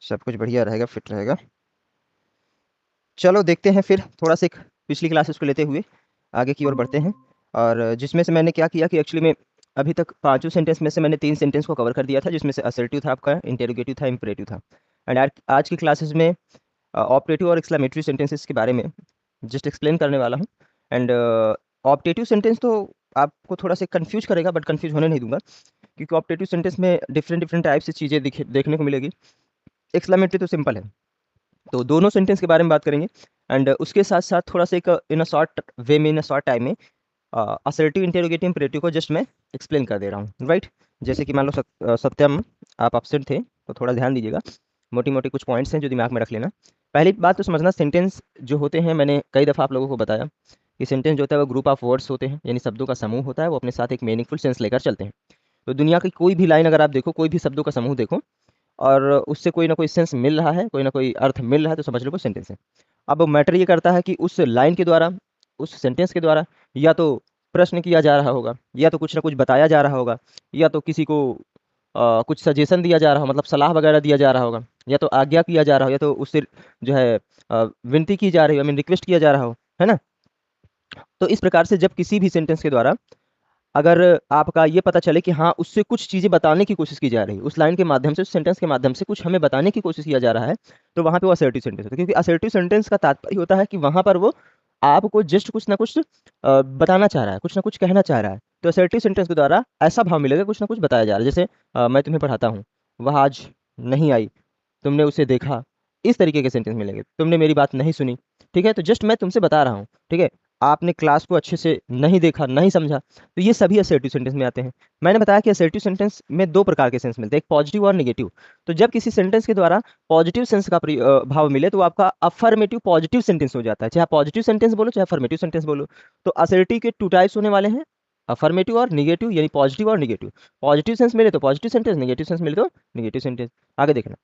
सब कुछ बढ़िया रहेगा, फिट रहेगा। चलो देखते हैं फिर थोड़ा सा एक पिछली क्लासेस को लेते हुए आगे की ओर बढ़ते हैं। और जिसमें से मैंने क्या किया कि एक्चुअली में अभी तक पांचों सेंटेंस में से मैंने 3 सेंटेंस को कवर कर दिया था, जिसमें से असर्टिव था आपका, इंटेरोगेटिव था, इंपरेटिव था। एंड आज की क्लासेस में ऑप्टेटिव और एक्सक्लेमेटरी सेंटेंसेस के बारे में जस्ट एक्सप्लेन करने वाला हूँ। एंड ऑप्टेटिव सेंटेंस तो आपको थोड़ा सा कंफ्यूज करेगा, बट कंफ्यूज होने नहीं दूंगा, क्योंकि ऑप्टेटिव सेंटेंस में डिफरेंट डिफरेंट टाइप से चीज़ें देखने को मिलेगी। एक्सक्लेमेटरी तो सिंपल है, तो दोनों सेंटेंस के बारे में बात करेंगे। एंड उसके साथ साथ थोड़ा सा एक इन अ शॉर्ट वे में, इन अ शॉर्ट टाइम में असर्टिव, इंटेरोगेटिव, इंपरेटिव को जस्ट मैं एक्सप्लेन कर दे रहा हूँ, राइट। जैसे कि मान लो सत्यम आप एब्सेंट थे, तो थोड़ा ध्यान दीजिएगा। मोटी मोटी कुछ पॉइंट्स हैं जो दिमाग में रख लेना। पहली बात तो समझना, सेंटेंस जो होते हैं, मैंने कई दफ़ा आप लोगों को बताया कि सेंटेंस जो होता है वो ग्रुप ऑफ वर्ड्स होते हैं, यानी शब्दों का समूह होता है, वो अपने साथ एक मीनिंगफुल सेंस लेकर चलते हैं। तो दुनिया की कोई भी लाइन अगर आप देखो, कोई भी शब्दों का समूह देखो, और उससे कोई ना कोई सेंस मिल रहा है, कोई ना कोई अर्थ मिल रहा है, तो समझ लो वो सेंटेंस है। अब मैटर ये करता है कि उस लाइन के द्वारा, उस सेंटेंस के द्वारा या तो प्रश्न किया जा रहा होगा, या तो कुछ ना कुछ बताया जा रहा होगा, या तो किसी को कुछ सजेशन दिया जा रहा हो, मतलब सलाह वगैरह दिया जा रहा होगा, या तो आज्ञा किया जा रहा हो, या तो उससे जो है विनती की जा रही हो, आई मीन रिक्वेस्ट किया जा रहा हो, है ना। तो इस प्रकार से जब किसी भी सेंटेंस के द्वारा अगर आपका ये पता चले कि हाँ, उससे कुछ चीज़ें बताने की कोशिश की जा रही है, उस लाइन के माध्यम से, उस सेंटेंस के माध्यम से कुछ हमें बताने की कोशिश किया जा रहा है, तो वहाँ पे वो असर्टिव सेंटेंस होता है। क्योंकि असर्टिव सेंटेंस का तात्पर्य होता है कि वहाँ पर वो आपको जस्ट कुछ ना कुछ बताना चाह रहा है, कुछ ना कुछ कहना चाह रहा है। तो असर्टिव सेंटेंस के द्वारा ऐसा भाव मिलेगा, कुछ ना कुछ बताया जा रहा है। जैसे मैं तुम्हें पढ़ाता हूँ, वह आज नहीं आई, तुमने उसे देखा, इस तरीके के सेंटेंस मिलेंगे। तुमने मेरी बात नहीं सुनी, ठीक है, तो जस्ट मैं तुमसे बता रहा हूँ, ठीक है। आपने क्लास को अच्छे से नहीं देखा, नहीं समझा, तो ये सभी असर्टिव सेंटेंस में आते हैं। मैंने बताया कि असर्टिव सेंटेंस में दो प्रकार के सेंस मिलते हैं, एक पॉजिटिव और नेगेटिव। तो जब किसी सेंटेंस के द्वारा पॉजिटिव सेंस का भाव मिले, तो वो आपका अफर्मेटिव पॉजिटिव सेंटेंस हो जाता है, चाहे पॉजिटिव सेंटेंस बोलो चाहे अफर्मेटिव सेंटेंस बोलो। तो असर्टिव के टू टाइप्स होने वाले हैं, अफर्मेटिव और निगेटिव, यानी पॉजिटिव और निगेटिव। पॉजिटिव सेंस मिले तो पॉजिटिव सेंटेंस, नेगेटिव सेंस मिले तो नेगेटिव सेंटेंस। आगे देखना।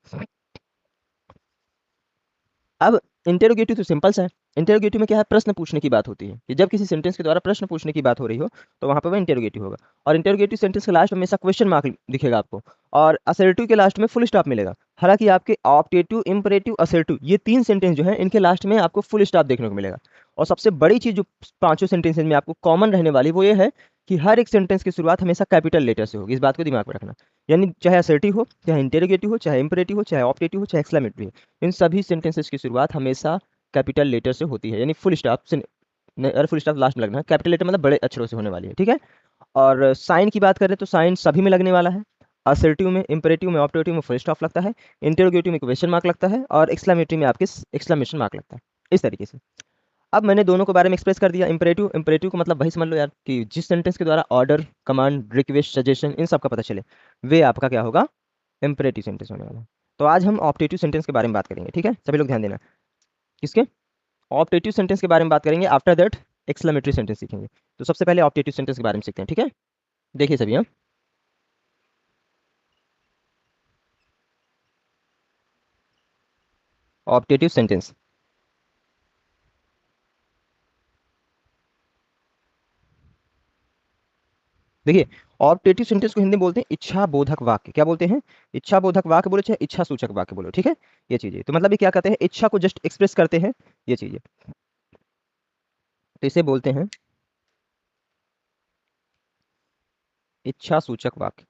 अब इंटेरोगेटिव तो सिंपल सा है। इंटेरोगेटिव में क्या है, प्रश्न पूछने की बात होती है, कि जब किसी सेंटेंस के द्वारा प्रश्न पूछने की बात हो रही हो, तो वहां पर वह इंटेरोगेटिव होगा। और इंटेरोगेटिव सेंटेंस के लास्ट में हमेशा क्वेश्चन मार्क दिखेगा आपको, और असर्टिव के लास्ट में फुल स्टॉप मिलेगा। हालांकि आपके ऑप्टेटिव, इंपरेटिव, असर्टिव, ये 3 सेंटेंस जो है, इनके लास्ट में आपको फुल स्टॉप देखने को मिलेगा। और सबसे बड़ी चीज जो पांचों सेंटेंसेज में आपको कॉमन रहने वाली, वो ये है कि हर एक सेंटेंस की शुरुआत हमेशा कैपिटल लेटर से होगी। इस बात को दिमाग में रखना। यानी चाहे असर्टिव हो, चाहे इंटेरोगेटिव हो, चाहे इंपरेटिव हो, चाहे ऑप्टेटिव हो, चाहे एक्सक्लेमेटरी हो, इन सभी सेंटेंसेस की शुरुआत हमेशा कैपिटल लेटर से होती है, यानी फुल स्टॉप से नहीं, अरे फुल स्टॉप लास्ट में लगना है, कैपिटल लेटर मतलब बड़े अक्षरों से होने वाली है, ठीक है। और साइन की बात करें तो साइन सभी में लगने वाला है। असर्टिव में, इंपरेटिव में, ऑप्टेटिव में फुल स्टॉप लगता है, इंटरोगेटिव में क्वेश्चन मार्क लगता है, और एक्सक्लेमेटरी में आपके एक्सक्लेमेशन मार्क लगता है, इस तरीके से। अब मैंने दोनों के बारे में एक्सप्रेस कर दिया। इंपरेटिव, इंपरेटिव को मतलब वही समझ लो यार, कि जिस सेंटेंस के द्वारा ऑर्डर, कमांड, रिक्वेस्ट, सजेशन, इन सब का पता चले, वे आपका क्या होगा, इंपरेटिव सेंटेंस होने वाला है। तो आज हम ऑप्टेटिव सेंटेंस के बारे में बात करेंगे, ठीक है, सभी लोग ध्यान देना। किसके, ऑप्टेटिव सेंटेंस के बारे में बात करेंगे, आफ्टर दैट एक्सक्लेमेटरी सेंटेंस सीखेंगे। तो सबसे पहले ऑप्टेटिव सेंटेंस के बारे में सीखते हैं, ठीक है। देखिए सभी, हाँ, ऑप्टेटिव सेंटेंस। देखिए, ऑप्टेटिव सेंटेंस को हिंदी में बोलते हैं इच्छा बोधक वाक्य। क्या बोलते हैं, इच्छा बोधक वाक्य बोलो, चाहे इच्छा सूचक वाक्य बोलो, ठीक है। ये चीजें तो मतलब ये क्या कहते हैं, इच्छा को जस्ट एक्सप्रेस करते हैं, ये चीजें। तो इसे बोलते हैं इच्छा सूचक वाक्य,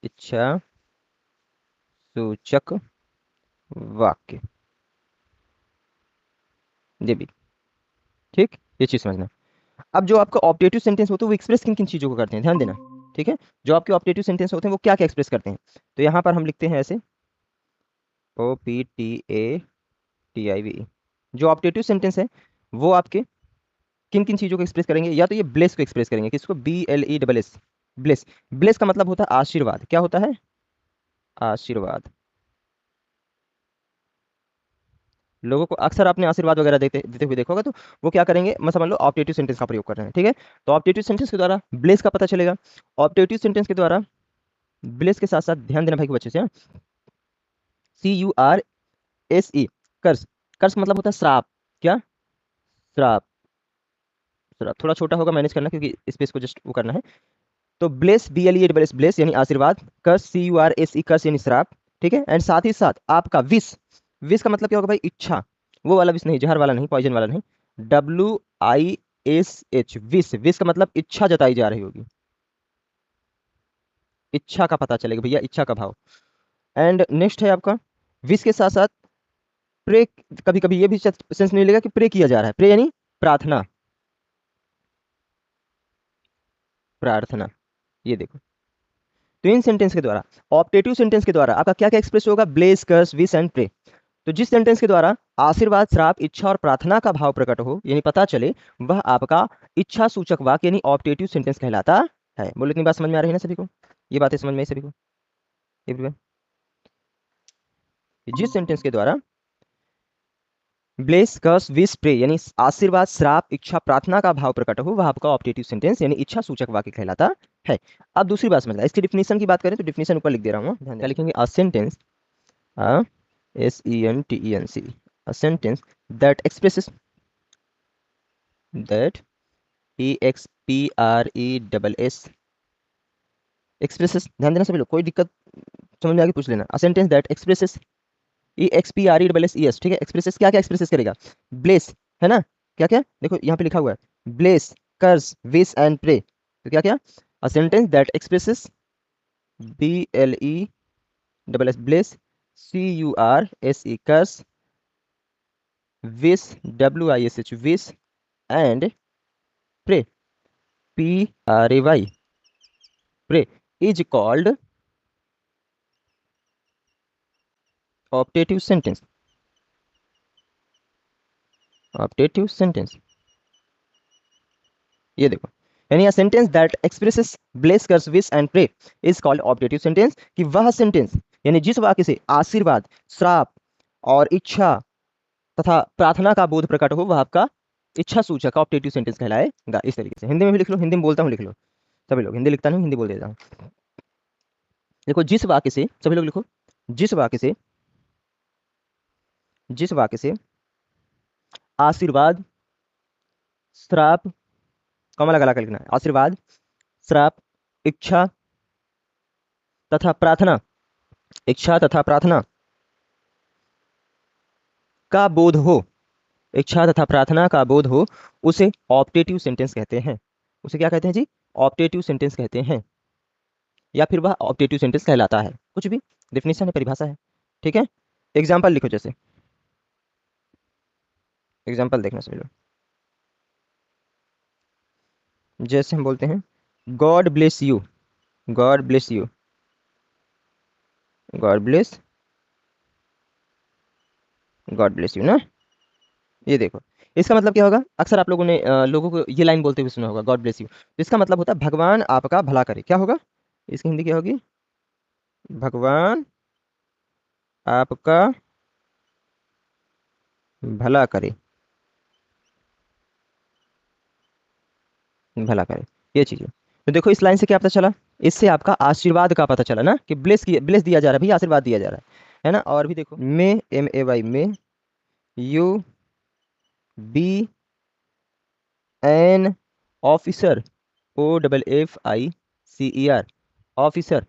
इच्छा सूचक वाक्य, ये भी ठीक, ये चीज समझना। अब जो आपका ऑप्टेटिव सेंटेंस होता है वो एक्सप्रेस किन किन चीजों को करते हैं, ध्यान देना, ठीक है। जो आपके ऑप्टेटिव सेंटेंस होते हैं वो क्या क्या एक्सप्रेस करते हैं, तो यहाँ पर हम लिखते हैं ऐसे, OPTATIVE। जो ऑप्टेटिव सेंटेंस है वो आपके किन किन चीजों को एक्सप्रेस करेंगे, या तो ये ब्लेस को एक्सप्रेस करेंगे, किसको, BLESS, ब्लेस। ब्लेस का मतलब होता है आशीर्वाद। क्या होता है, आशीर्वाद। लोगों को अक्सर आपने आशीर्वाद वगैरह देते देते हुए देखा होगा, तो वो क्या करेंगे, मैं समझ लो ऑप्टेटिव सेंटेंस का प्रयोग कर रहे हैं, ठीक है। तो ऑप्टेटिव सेंटेंस के द्वारा ब्लेस का पता चलेगा। ऑप्टेटिव सेंटेंस के द्वारा ब्लेस के साथ साथ, ध्यान देना भाई को अच्छे से, CURSE, कर्स। कर्स मतलब होता है श्राप। क्या, श्राप। श्राप थोड़ा छोटा होगा, मैनेज करना, क्योंकि स्पेस को जस्ट वो करना है। तो ब्लेस, BLESS, ब्लेस यानी आशीर्वाद, कर्स, CURSE, कर्स यानी श्राप, ठीक है। एंड साथ ही साथ आपका विश, विश का मतलब क्या होगा भाई, इच्छा, वो वाला विश नहीं, जहर वाला नहीं, पॉइजन वाला नहीं, WISH, विश, विश का मतलब इच्छा जताई जा रही होगी, इच्छा का पता चलेगा भैया, इच्छा का भाव। एंड नेक्स्ट है आपका विश के साथ साथ प्रे, कभी कभी ये भी सेंस नहीं लेगा कि प्रे किया जा रहा है, प्रे यानी प्रार्थना, प्रार्थना, ये देखो। तो इन सेंटेंस के द्वारा, ऑप्टेटिव सेंटेंस के द्वारा आपका क्या क्या एक्सप्रेस होगा, bless, curse, wish and pray. तो जिस सेंटेंस के द्वारा आशीर्वाद, श्राप, इच्छा और प्रार्थना का भाव प्रकट हो यानी पता चले, वह आपका इच्छा सूचक वाक्य यानी ऑप्टेटिव सेंटेंस कहलाता है। बोलो, इतनी बात समझ में आ रही है ना सभी को, ये बातें समझ में आई सभी को एवरीवन। जिस सेंटेंस के द्वारा ब्लेस, कर्स, विश, प्रे यानी आशीर्वाद, श्राप, इच्छा, प्रार्थना का भाव प्रकट हो, वह आपका ऑप्टेटिव सेंटेंस यानी इच्छा सूचक वाक्य कहलाता है। अब दूसरी बात समझना, इसकी डिफिनेशन की बात करें तो डिफिनेशन ऊपर लिख दे रहा हूँ, क्या लिखेंगे, a sentence, SENTENCE, a sentence that expresses, that EXPRESS, expresses, ध्यान देना सभी लोग, कोई दिक्कत समझ में आगे पूछ लेना। a sentence that expresses, EXPRESS, ठीक है। एक्सप्रेसेस क्या क्या एक्सप्रेसेस करेगा, ब्लेस, है ना, क्या क्या देखो यहाँ पे लिखा हुआ है, bless, curse, wish and pray. तो क्या क्या, a sentence that expresses, BLESS, bless, CURSE, curse, wish, WISH, wish and pray, PRAY, pray, is called optative sentence, optative sentence, ये देखो, यानी a sentence that expresses bless, curse, wish and pray is called optative sentence, कि वह sentence यानी जिस वाक्य से आशीर्वाद, श्राप और इच्छा तथा प्रार्थना का बोध प्रकट हो, वह आपका इच्छा सूचक ऑप्टेटिव सेंटेंस कहलाएगा। इस तरीके से हिंदी में भी लिख लो, हिंदी में बोलता हूँ लिख लो, सभी लोग, हिंदी लिखता नहीं, हिंदी बोल देता हूँ। देखो, जिस वाक्य से, सभी लोग लिखो, जिस वाक्य से, जिस वाक्य से आशीर्वाद, श्राप, कॉमा लगा लगा लिखना है, आशीर्वाद, श्राप, इच्छा तथा प्रार्थना, इच्छा तथा प्रार्थना का बोध हो, इच्छा तथा प्रार्थना का बोध हो, उसे ऑप्टेटिव सेंटेंस कहते हैं। उसे क्या कहते हैं जी, ऑप्टेटिव सेंटेंस कहते हैं, या फिर वह ऑप्टेटिव सेंटेंस कहलाता है, कुछ भी डिफिनेशन है, परिभाषा है, ठीक है। एग्जाम्पल लिखो, जैसे एग्जाम्पल देखना सभी लोग, जैसे हम बोलते हैं God bless you, God bless you, God bless, God bless you ना, ये देखो, इसका मतलब क्या होगा, अक्सर आप लोगों ने लोगों को ये लाइन बोलते हुए सुना होगा, गॉड ब्लेस यू। तो इसका मतलब होता है भगवान आपका भला करे, क्या होगा, इसकी हिंदी क्या होगी, भगवान आपका भला करे, भला करे, ये चीज़ है। तो देखो, इस लाइन से क्या पता चला, इससे आपका आशीर्वाद का पता चला ना, कि ब्लेस दिया जा रहा है भैया, आशीर्वाद दिया जा रहा है ना। और भी देखो, may, MAY, may, you be an officer, OFFICER, officer.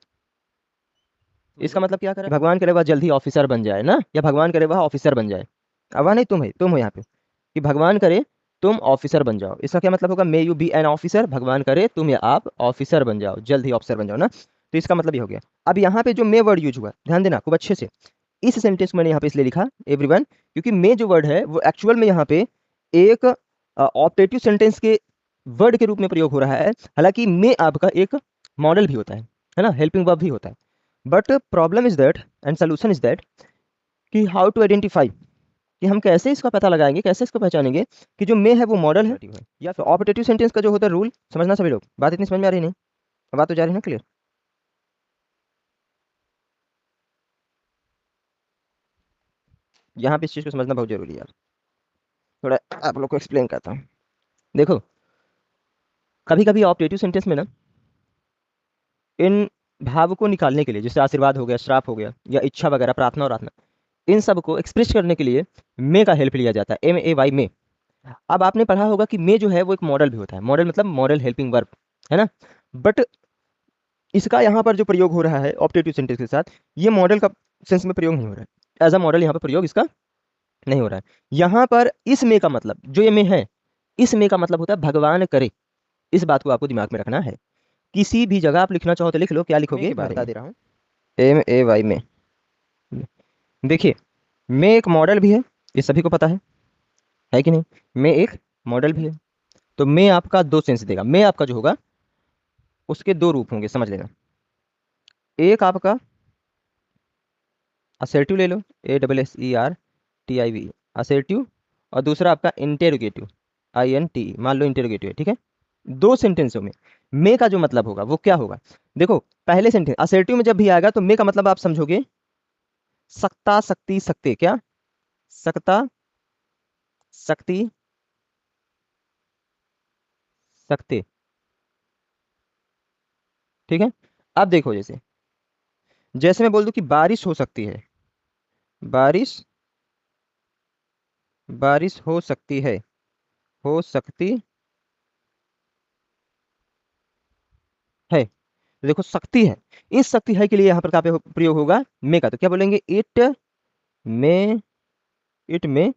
इसका मतलब क्या करे, भगवान करे वह जल्दी ऑफिसर बन जाए ना, या भगवान करे वह ऑफिसर बन जाए, अब वह नहीं, तुम है, तुम हो यहाँ पे, कि भगवान करे तुम ऑफिसर बन जाओ। इसका क्या मतलब होगा, may you be an officer, भगवान करे तुम या आप ऑफिसर बन जाओ, जल्द ही ऑफिसर बन जाओ ना। तो इसका मतलब ये हो गया। अब यहाँ पे जो मे वर्ड यूज हुआ, ध्यान देना खूब अच्छे से, इस सेंटेंस को मैंने यहाँ पे इसलिए लिखा एवरीवन, क्योंकि मे जो वर्ड है वो एक्चुअल में यहाँ पे एक ऑप्टेटिव सेंटेंस के वर्ड के रूप में प्रयोग हो रहा है। हालांकि मे आपका एक मॉडल भी होता है ना, हेल्पिंग वर्ब भी होता है। But problem is that and solution is that, कि हाउ टू आइडेंटिफाई, कि हम कैसे इसका पता लगाएंगे, कैसे इसको पहचानेंगे कि जो मे है वो मॉडल है या फिर ऑपरेटिव सेंटेंस का जो होता है रूल। समझना सभी लोग, बात इतनी समझ में आ रही नहीं, बात तो जा रही है ना क्लियर। यहाँ पे इस चीज़ को समझना बहुत जरूरी है यार, थोड़ा आप लोग को एक्सप्लेन करता हूँ। देखो, कभी कभी ऑपरेटिव सेंटेंस में ना, इन भाव को निकालने के लिए, जैसे आशीर्वाद हो गया, श्राप हो गया, या इच्छा वगैरह, प्रार्थना और आराधना, इन सब को एक्सप्रेस करने के लिए मे का हेल्प लिया जाता है, MAY, मे। अब आपने पढ़ा होगा कि मे जो है वो एक मॉडल भी होता है, मॉडल मतलब मॉडल हेल्पिंग वर्ब, है ना। बट इसका यहाँ पर जो प्रयोग हो रहा है ऑप्टेटिव सेंटेंस के साथ, ये मॉडल का सेंस में प्रयोग नहीं हो रहा है, एज अ मॉडल यहाँ पर प्रयोग इसका नहीं हो रहा है। यहाँ पर इस में का मतलब, जो ये में है, इस में का मतलब होता है भगवान करे। इस बात को आपको दिमाग में रखना है। किसी भी जगह आप लिखना चाहो तो लिख लो, क्या लिखोगे बता दे रहा हूँ, MAY में। देखिए में एक मॉडल भी है, ये सभी को पता है कि नहीं? में एक मॉडल भी है। तो में आपका दो सेंस देगा। में आपका जो होगा उसके दो रूप होंगे, समझ लेना। एक आपका असर्टिव ले लो, ASSERTIV, असर्टिव। और दूसरा आपका इंटेरोगेटिव, INT, मान लो इंटेरोगेटिव है, ठीक है। दो सेंटेंसों में का जो मतलब होगा वो क्या होगा? देखो पहले सेंटेंस असर्टिव में जब भी आएगा तो में का मतलब आप समझोगे सकता सकती सकते, क्या? सकता सकती सकते, ठीक है। अब देखो जैसे जैसे मैं बोल दूं कि बारिश हो सकती है, बारिश, बारिश हो सकती है, हो सकती है। तो देखो शक्ति है, इस शक्ति है के लिए यहाँ पर क्या प्रयोग होगा? में का। तो क्या बोलेंगे? में इट में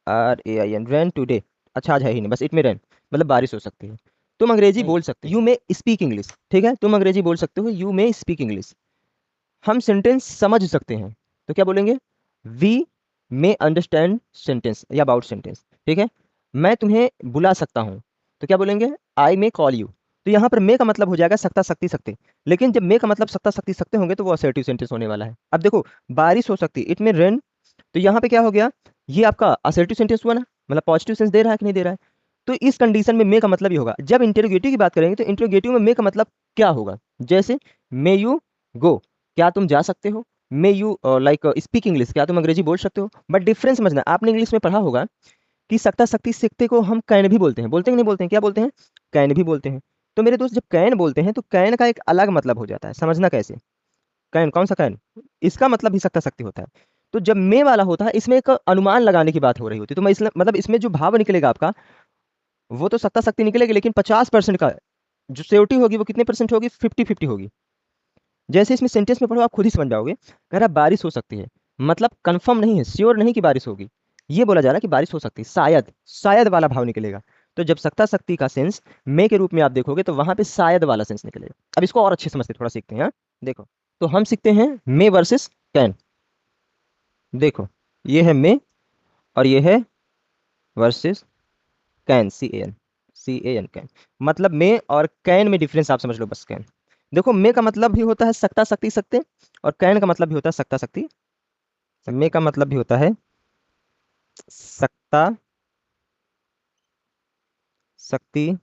RAIN रैन टूडे। अच्छा आज है ही नहीं, बस इट में रैन मतलब बारिश हो सकती है। तुम अंग्रेजी बोल सकते हो, यू मे स्पीक इंग्लिश, ठीक है। तुम अंग्रेजी बोल सकते हो, यू मे स्पीक इंग्लिश। हम सेंटेंस समझ सकते हैं तो क्या बोलेंगे? वी मे अंडरस्टैंड सेंटेंस या अबाउट सेंटेंस, ठीक है। मैं तुम्हें बुला सकता हूँ तो क्या बोलेंगे? आई मे कॉल यू। तो यहाँ पर मे का मतलब हो जाएगा सकता शक्ति सकते। लेकिन जब मे का मतलब सकता शक्ति सकते होंगे तो वो असर्टिव सेंटेंस होने वाला है। अब देखो बारिश हो सकती, इट में रेन, तो यहाँ पे क्या हो गया? ये आपका असर्टिव सेंटेंस हुआ ना, मतलब पॉजिटिव सेंस दे रहा है कि नहीं दे रहा है? तो इस कंडीशन में मे का मतलब ये होगा। जब इंटेरोगेटिव की बात करेंगे तो इंटेरोगेटिव में मे का मतलब क्या होगा? जैसे मे यू गो, क्या तुम जा सकते हो? May you like speak English, क्या तुम अंग्रेजी बोल सकते हो? बट डिफरेंस समझना, आपने इंग्लिश में पढ़ा होगा कि सकता शक्ति सीखते को हम कैन भी बोलते हैं, बोलते हैं कि नहीं बोलते हैं? क्या बोलते हैं? कैन भी बोलते हैं। तो मेरे दोस्त जब कैन बोलते हैं तो कैन का एक अलग मतलब हो जाता है, समझना कैसे? कैन, कौन सा कैन? इसका मतलब भी सकता शक्ति होता है। तो जब मे वाला होता है इसमें एक अनुमान लगाने की बात हो रही होती है, तो मैं इसलिए मतलब इसमें जो भाव निकलेगा आपका वो तो सकता शक्ति निकलेगी, लेकिन 50% का जो श्योरिटी होगी वो कितने परसेंट होगी? 50-50 होगी। जैसे इसमें सेंटेंस में पढ़ो आप खुद ही समझ जाओगे। कह रहा बारिश हो सकती है, मतलब कंफर्म नहीं है, श्योर नहीं कि बारिश होगी। ये बोला जा रहा है कि बारिश हो सकती है, शायद, शायद वाला भाव निकलेगा। तो जब सकता शक्ति का सेंस मे के रूप में आप देखोगे तो वहां पे शायद वाला सेंस निकलेगा। अब इसको और अच्छे समझते थोड़ा सीखते हैं, हाँ? देखो तो हम सीखते हैं मे वर्सेस कैन। देखो ये है मे और ये है वर्सेस कैन, CAN कैन। मतलब मे और कैन में डिफरेंस आप समझ लो बस, कैन। देखो मे का मतलब भी होता है सकता शक्ति सकते, और कैन का मतलब भी होता है सकता शक्ति। मे का मतलब भी होता है सकता शक्ति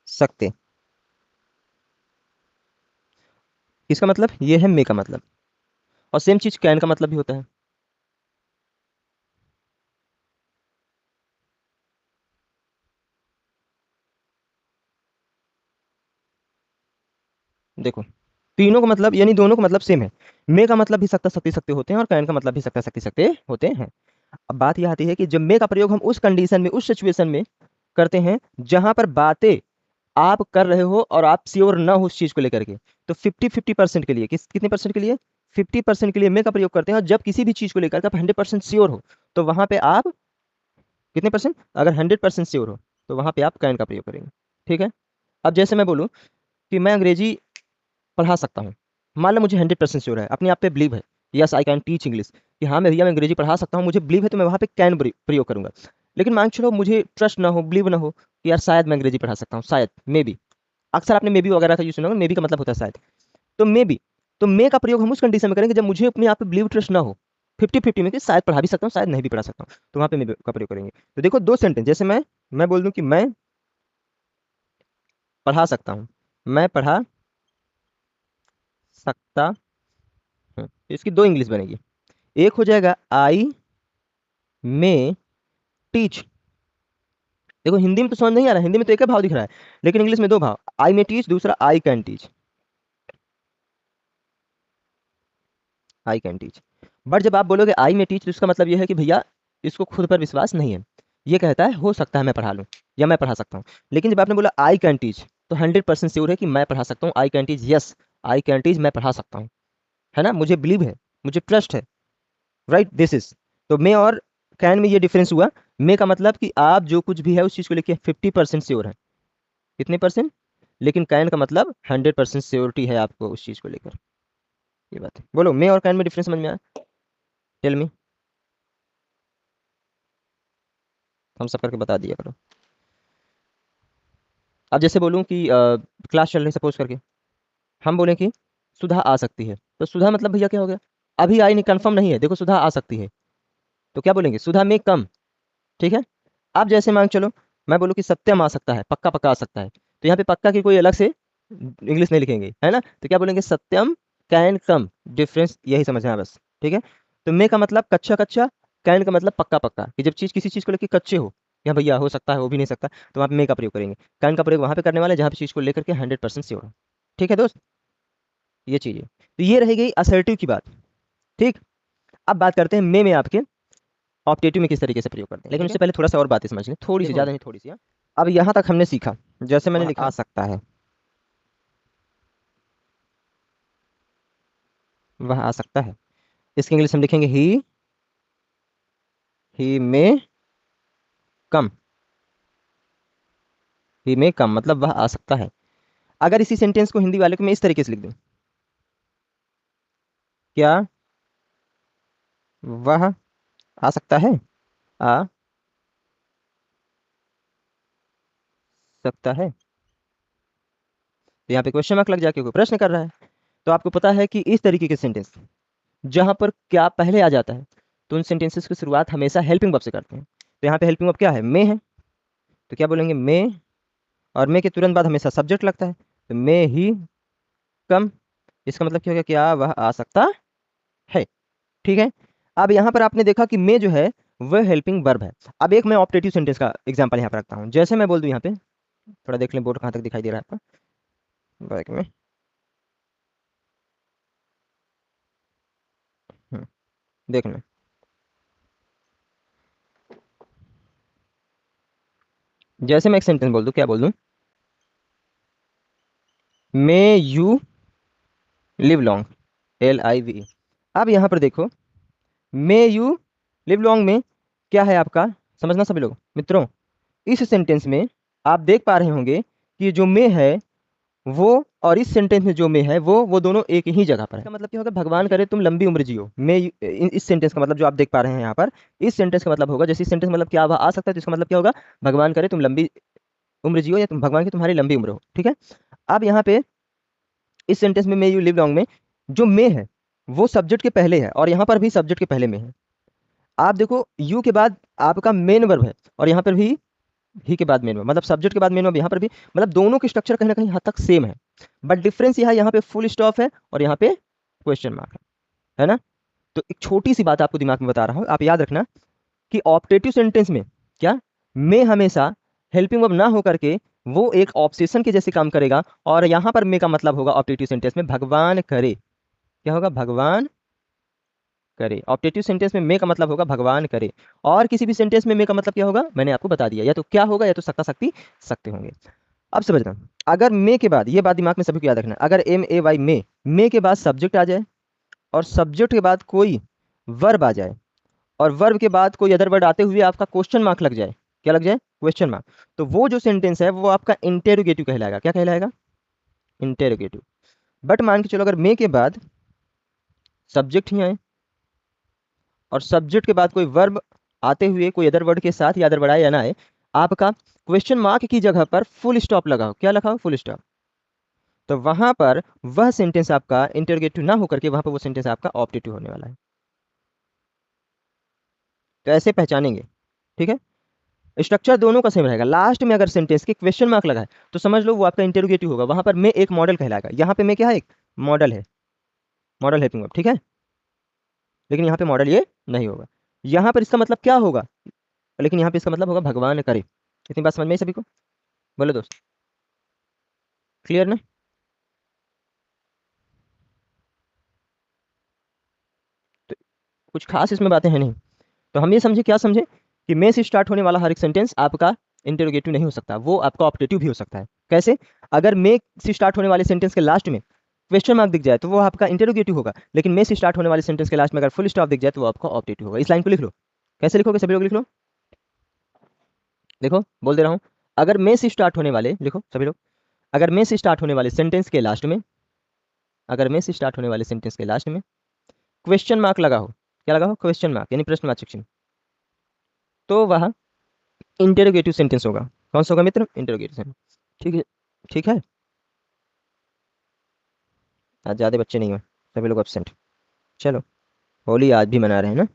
सकते। इसका मतलब ये है मे का मतलब, और सेम चीज कैन का मतलब भी होता है। देखो तीनों का मतलब यानी दोनों का मतलब सेम है। मे का मतलब भी सकता शक्ति सकते होते हैं और कैन का मतलब भी सकता शक्ति सकते होते हैं। अब बात यह आती है कि जब मे का प्रयोग हम उस कंडीशन में, उस सिचुएशन में करते हैं जहां पर बातें आप कर रहे हो और आप श्योर ना हो उस चीज को लेकर के, तो 50-50% के लिए, कितने परसेंट के लिए? 50% के लिए मे का प्रयोग करते हैं। और जब किसी भी चीज को लेकर के आप 100% श्योर हो तो वहां पे आप कितने परसेंट? अगर 100% श्योर हो तो वहां पे आप कैन का प्रयोग करेंगे, ठीक है। अब जैसे मैं बोलूं कि मैं अंग्रेजी पढ़ा सकता हूँ, मान लो मुझे 100% श्योर है, अपने आप पे बिलीव है, yes I can teach English, कि हाँ मैं भैया मैं अंग्रेजी पढ़ा सकता हूँ, मुझे बिलीव है, तो मैं वहाँ पे कैन प्रयोग करूंगा। लेकिन मान चलो मुझे ट्रस्ट ना हो, बिलीव ना हो कि यार शायद मैं अंग्रेजी पढ़ा सकता हूँ, शायद, मे बी। अक्सर आपने मे बी वगैरह का यूज सुना होगा, मे बी का मतलब होता है शायद। तो मे बी, तो मे का प्रयोग हम उस कंडीशन में करेंगे जब मुझे अपने आप पे बिलीव ट्रस्ट ना हो, 50-50 में, कि शायद पढ़ा भी सकता हूँ शायद नहीं भी पढ़ा सकता हूँ, तो वहाँ पे मे का प्रयोग करेंगे। तो देखो दो सेंटेंस, जैसे मैं बोल दूं कि मैं पढ़ा सकता हूँ, मैं पढ़ा सकता हूँ, तो इसकी दो इंग्लिश बनेगी। एक हो जाएगा आई मे टीच। देखो हिंदी में तो समझ नहीं आ रहा है, हिंदी में तो एक ही भाव दिख रहा है, लेकिन इंग्लिश में दो भाव, आई मे टीच, दूसरा I can teach, I can teach. But जब आप बोलोगे आई मे टीच तो इसका मतलब यह है कि भैया इसको खुद पर विश्वास नहीं है, ये कहता है हो सकता है मैं पढ़ा लूँ या मैं पढ़ा सकता हूँ। लेकिन जब आपने बोला आई कैन टीच तो 100% श्योर है कि मैं पढ़ा सकता हूँ, I can teach, yes I can't is मैं पढ़ा सकता हूँ, है ना, मुझे बिलीव है, मुझे ट्रस्ट है, राइट, दिस इज। तो मे और कैन में ये डिफरेंस हुआ। मे का मतलब कि आप जो कुछ भी है उस चीज़ को लेके 50% श्योर है, कितने परसेंट, लेकिन कैन का मतलब 100% श्योरिटी है आपको उस चीज़ को लेकर। ये बात है। बोलो मे और कैन में डिफरेंस समझ में आया? टेल मी, हम सब करके बता दिया करो। अब जैसे बोलूँ कि क्लास चल रही सपोज करके, हम बोलें कि सुधा आ सकती है, तो सुधा मतलब भैया क्या हो गया, अभी आई नहीं, कंफर्म नहीं है, देखो सुधा आ सकती है, तो क्या बोलेंगे, सुधा में कम, ठीक है। अब जैसे मान चलो मैं बोलूँ कि सत्यम आ सकता है, पक्का पक्का आ सकता है, तो यहाँ पे पक्का की कोई अलग से इंग्लिश नहीं लिखेंगे, है ना, तो क्या बोलेंगे, सत्यम कैन कम, डिफरेंस यही समझना है बस, ठीक है। तो मे का मतलब कच्चा कच्चा, कैन का मतलब पक्का पक्का, कि जब चीज़ किसी चीज़ को लेकर कच्चे हो, या भैया हो सकता है हो भी नहीं सकता, तो वहाँ पे मे का प्रयोग करेंगे। कैन का प्रयोग वहाँ पे करने वाले जहाँ पे चीज़ को लेकर के 100% श्योर हो, ठीक है दोस्त, ये चीज़ है। तो ये रह गई असर्टिव की बात, ठीक। अब बात करते हैं मे में आपके ऑप्टेटिव में किस तरीके से प्रयोग करते हैं, लेकिन उससे पहले थोड़ा सा और बातें समझ लें, थोड़ी सी, ज़्यादा नहीं, थोड़ी सी, हाँ। अब यहाँ तक हमने सीखा, जैसे मैंने लिखा आ सकता है, वह आ सकता है, इसकी इंग्लिश हम लिखेंगे ही मे कम, ही मे कम मतलब वह आ सकता है। अगर इसी सेंटेंस को हिंदी वाले को मैं इस तरीके से लिख दूं, क्या वह आ सकता है, आ सकता है, तो यहाँ पे क्वेश्चन मार्क लग जाके कोई प्रश्न कर रहा है। तो आपको पता है कि इस तरीके के सेंटेंस जहां पर क्या पहले आ जाता है, तो उन सेंटेंसेस की शुरुआत हमेशा हेल्पिंग वर्ब से करते हैं। तो यहाँ पे हेल्पिंग वर्ब क्या है, मे है, तो क्या बोलेंगे, मे, और मे के तुरंत बाद हमेशा सब्जेक्ट लगता है, तो मे ही कम, इसका मतलब क्या हो गया, क्या वह आ सकता है, ठीक है। अब यहाँ पर आपने देखा कि मे जो है वह हेल्पिंग वर्ब है। अब एक मैं ऑप्टेटिव सेंटेंस का एग्जांपल यहाँ पर रखता हूँ, जैसे मैं बोल दूँ यहाँ पे, थोड़ा देख लें बोर्ड कहाँ तक दिखाई दे रहा है आपका, बैक में, देख लें, जैसे मैं एक सेंटेंस बोल दूँ, क्या बोल दूँ, may you live long, LIV। अब यहाँ पर देखो, मे यू लिव लॉन्ग में क्या है आपका, समझना सभी लोग मित्रों, इस सेंटेंस में आप देख पा रहे होंगे कि जो मे है वो, और इस सेंटेंस में जो मे है वो दोनों एक ही जगह पर है। इसका मतलब क्या होगा, भगवान करे तुम लंबी उम्र जियो, मे इस सेंटेंस का मतलब जो आप देख पा रहे हैं यहाँ पर, इस सेंटेंस का मतलब होगा, जैसे इस सेंटेंस मतलब क्या वह आ सकता है, तो इसका मतलब क्या होगा, भगवान करे तुम लंबी उम्र जियो, या तुम भगवान की तुम्हारी लंबी उम्र हो, ठीक है। अब यहाँ पे इस सेंटेंस में मे यू लिव लॉन्ग में जो मे है वो सब्जेक्ट के पहले है, और यहाँ पर भी सब्जेक्ट के पहले में है। आप देखो यू के बाद आपका मेन वर्ब है, और यहाँ पर भी ही के बाद मेन वर्ब, मतलब सब्जेक्ट के बाद मेन वर्ब यहाँ पर भी, मतलब दोनों की स्ट्रक्चर कहीं ना कहीं हद तक सेम है, बट डिफरेंस यहाँ पे फुल स्टॉप है और यहाँ पे क्वेश्चन मार्क है ना। तो एक छोटी सी बात आपको दिमाग में बता रहा हूँ, आप याद रखना कि ऑप्टेटिव सेंटेंस में क्या, मे हमेशा हेल्पिंग वर्ब ना हो करके वो एक ऑब्सेशन के जैसे काम करेगा, और यहाँ पर मे का मतलब होगा ऑप्टेटिव सेंटेंस में भगवान करे, क्या होगा, भगवान करे। ऑप्टेटिव सेंटेंस में मे का मतलब होगा भगवान करे, और किसी भी सेंटेंस में मे का मतलब क्या होगा, मैंने आपको बता दिया, या तो क्या होगा, या तो सकता सकती सकते होंगे। अब समझना, अगर मे के बाद, ये बात दिमाग में सभी को याद रखना, अगर MAY मे के बाद सब्जेक्ट आ जाए, और सब्जेक्ट के बाद कोई वर्ब आ जाए, और वर्ब के बाद कोई अदर वर्ड आते हुए आपका क्वेश्चन मार्क लग जाए, क्या लग जाए, क्वेश्चन मार्क, तो वो जो सेंटेंस है वो आपका इंटेरोगेटिव कहलाएगा, क्या कहलाएगा, इंटेरोगेटिव। बट मान के चलो अगर मे के बाद सब्जेक्ट ही आए, और सब्जेक्ट के बाद कोई वर्ब आते हुए कोई अदर वर्ड के साथ, या अदर वर्ड आए या ना आए, आपका क्वेश्चन मार्क की जगह पर फुल स्टॉप लगा हो, क्या लगा हो, फुल स्टॉप, तो वहां पर वह सेंटेंस आपका इंटरोगेटिव ना होकर के वहां पर वो सेंटेंस आपका ऑप्टेटिव होने वाला है। तो ऐसे पहचानेंगे, ठीक है। स्ट्रक्चर दोनों का सेम रहेगा, लास्ट में अगर सेंटेंस के क्वेश्चन मार्क लगा है तो समझ लो वो आपका इंटरोगेटिव होगा, वहां पर मैं एक मॉडल कहलाएगा, यहाँ पे मैं क्या है, एक मॉडल है, मॉडल हेल्पिंग वर्ब, ठीक है, लेकिन यहाँ पे मॉडल ये नहीं होगा। यहाँ पर इसका मतलब क्या होगा, लेकिन यहाँ पे इसका मतलब होगा भगवान करे। इतनी बात समझ में आई सभी को, बोलो दोस्त, क्लियर ना। तो कुछ खास इसमें बातें हैं नहीं, तो हम ये समझे, क्या समझे, कि मे से स्टार्ट होने वाला हर एक सेंटेंस आपका इंटरोगेटिव नहीं हो सकता, वो आपका ऑप्टेटिव भी हो सकता है। कैसे, अगर मे से स्टार्ट होने वाले सेंटेंस के लास्ट में क्वेश्चन मार्क दिख जाए तो वो आपका इंटरोगेटिव होगा, लेकिन में से स्टार्ट होने वाले सेंटेंस के लास्ट में अगर फुल स्टॉप दिख जाए तो वो आपका ऑप्टेटिव होगा। इस लाइन को लिख लो। कैसे लिखोगे सभी लोग? लिख लो, देखो बोल दे रहा हूँ। अगर में से स्टार्ट होने वाले, लिखो सभी लोग, अगर में से स्टार्ट होने वाले सेंटेंस के लास्ट में, अगर में से स्टार्ट होने वाले सेंटेंस के लास्ट में क्वेश्चन मार्क लगा हो, क्या लगा हो? क्वेश्चन मार्क यानी प्रश्न वाचक चिन्ह, तो वह इंटरोगेटिव सेंटेंस होगा। कौन सा होगा मित्र? Interrogative sentence. ठीक है, ठीक है। आज ज़्यादा बच्चे नहीं हो, सभी लोग एब्सेंट। चलो, होली आज भी मना रहे हैं ना।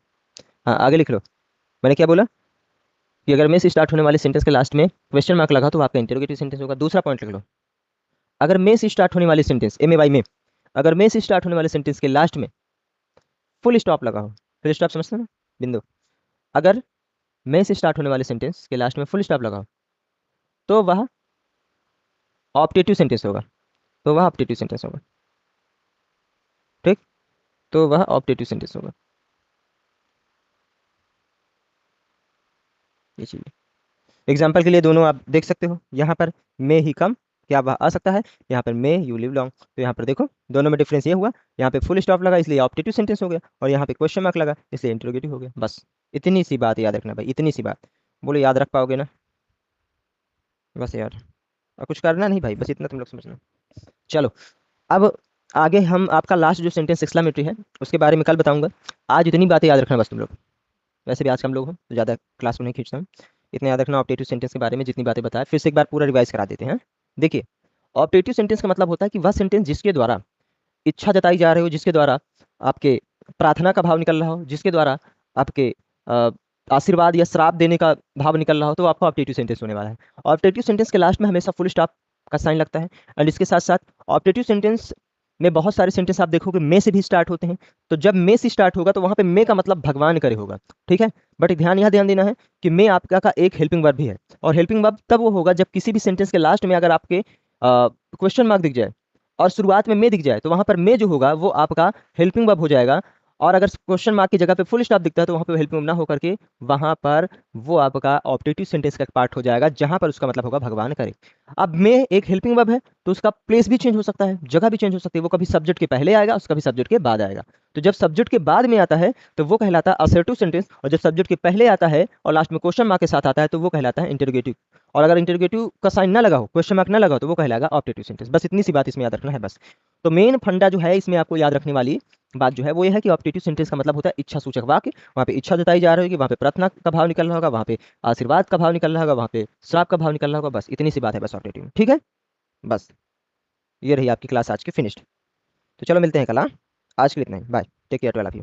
हाँ आगे लिख लो। मैंने क्या बोला कि अगर में से स्टार्ट होने वाले सेंटेंस के लास्ट में क्वेश्चन मार्क लगा तो आपका इंटरोगेटिव सेंटेंस होगा। दूसरा पॉइंट लिख लो। अगर में से स्टार्ट होने वाले सेंटेंस, एम ए वाई में, अगर में से स्टार्ट होने वाले सेंटेंस के लास्ट में फुल स्टॉप लगा हो, फुल स्टॉप समझते हो ना, बिंदु। अगर में से स्टार्ट होने वाले सेंटेंस के लास्ट में फुल स्टॉप लगा हो तो वह ऑप्टेटिव सेंटेंस होगा, तो वह ऑप्टेटिव सेंटेंस होगा। ठीक, तो वह ऑप्टेटिव सेंटेंस होगा। ये चीज़ एग्जाम्पल के लिए दोनों आप देख सकते हो। यहाँ पर मे ही कम, क्या वह आ सकता है? यहाँ पर मे यू लिव लॉन्ग, तो यहाँ पर देखो दोनों में डिफरेंस ये हुआ, यहाँ पे फुल स्टॉप लगा इसलिए ऑप्टेटिव सेंटेंस हो गया, और यहाँ पे क्वेश्चन मार्क लगा इसलिए इंटरोगेटिव हो गया। बस इतनी सी बात याद रखना भाई, इतनी सी बात। बोलो याद रख पाओगे ना? बस यार, और कुछ करना नहीं भाई, बस इतना तुम लोग समझना। चलो, अब आगे हम आपका लास्ट जो सेंटेंस एक्सक्लेमेटरी है उसके बारे में कल बताऊंगा। आज इतनी बातें याद रखना बस तुम लोग। वैसे भी आज कम लोग हो तो ज़्यादा क्लास को नहीं खींचता हूँ। इतना याद रखना ऑप्टेटिव सेंटेंस के बारे में जितनी बातें बताया, फिर से एक बार पूरा रिवाइज करा देते हैं। देखिए, ऑप्टेटिव सेंटेंस का मतलब होता है कि वह सेंटेंस जिसके द्वारा इच्छा जताई जा रही हो, जिसके द्वारा आपके प्रार्थना का भाव निकल रहा हो, जिसके द्वारा आपके अ, आशीर्वाद या श्राप देने का भाव निकल रहा हो, तो आपका ऑप्टेटिव सेंटेंस होने वाला है। ऑप्टेटिव सेंटेंस के लास्ट में हमेशा फुल स्टॉप का साइन लगता है। एंड इसके साथ साथ ऑप्टेटिव सेंटेंस में बहुत सारे सेंटेंस आप देखोगे मे से भी स्टार्ट होते हैं। तो जब मे से स्टार्ट होगा तो वहाँ पे मे का मतलब भगवान करे होगा, ठीक है। बट ध्यान देना है कि मे आपका का एक हेल्पिंग वर्ब भी है, और हेल्पिंग वर्ब तब वो होगा जब किसी भी सेंटेंस के लास्ट में अगर आपके क्वेश्चन मार्क दिख जाए और शुरुआत में मे दिख जाए तो वहाँ पर मे जो होगा वो आपका हेल्पिंग वर्ब हो जाएगा। और अगर क्वेश्चन मार्क की जगह पे फुल स्टॉप दिखता है तो वहाँ पे हेल्पिंग वर्ब ना होकर के वहाँ पर वो आपका ऑप्टेटिव सेंटेंस का पार्ट हो जाएगा, जहाँ पर उसका मतलब होगा भगवान करे। अब मे एक हेल्पिंग वर्ब है तो उसका प्लेस भी चेंज हो सकता है, जगह भी चेंज हो सकती है। वो कभी सब्जेक्ट के पहले आएगा, उसका भी सब्जेक्ट के बाद आएगा। तो जब सब्जेक्ट के बाद में आता है तो वो कहलाता है असर्टिव सेंटेंस, और जब सब्जेक्ट के पहले आता है और लास्ट में क्वेश्चन मार्क के साथ आता है तो वो कहलाता है इंटरोगेटिव। और अगर इंटरोगेटिव का साइन ना लगा हो, क्वेश्चन मार्क ना लगा हो, तो वो कहलाएगा ऑप्टेटिव सेंटेंस। बस इतनी सी बात इसमें याद रखना है बस। तो मेन फंडा जो है इसमें आपको याद रखने वाली बात जो है वो ये है कि ऑप्टेटिव सेंटेंस का मतलब होता है इच्छा सूचक वाक्य। वहाँ पे इच्छा जताई जा रही होगी, वहाँ पे प्रार्थना का भाव निकल रहा होगा, वहाँ पे आशीर्वाद का भाव निकल रहा होगा, वहाँ पे श्राप का भाव निकल रहा होगा। बस इतनी सी बात है बस ऑप्टेटिव में, ठीक है। बस ये रही आपकी क्लास आज की फिनिश्ड। तो चलो मिलते हैं कल, हाँ? आज के लिए इतना ही, bye, take care to all of you.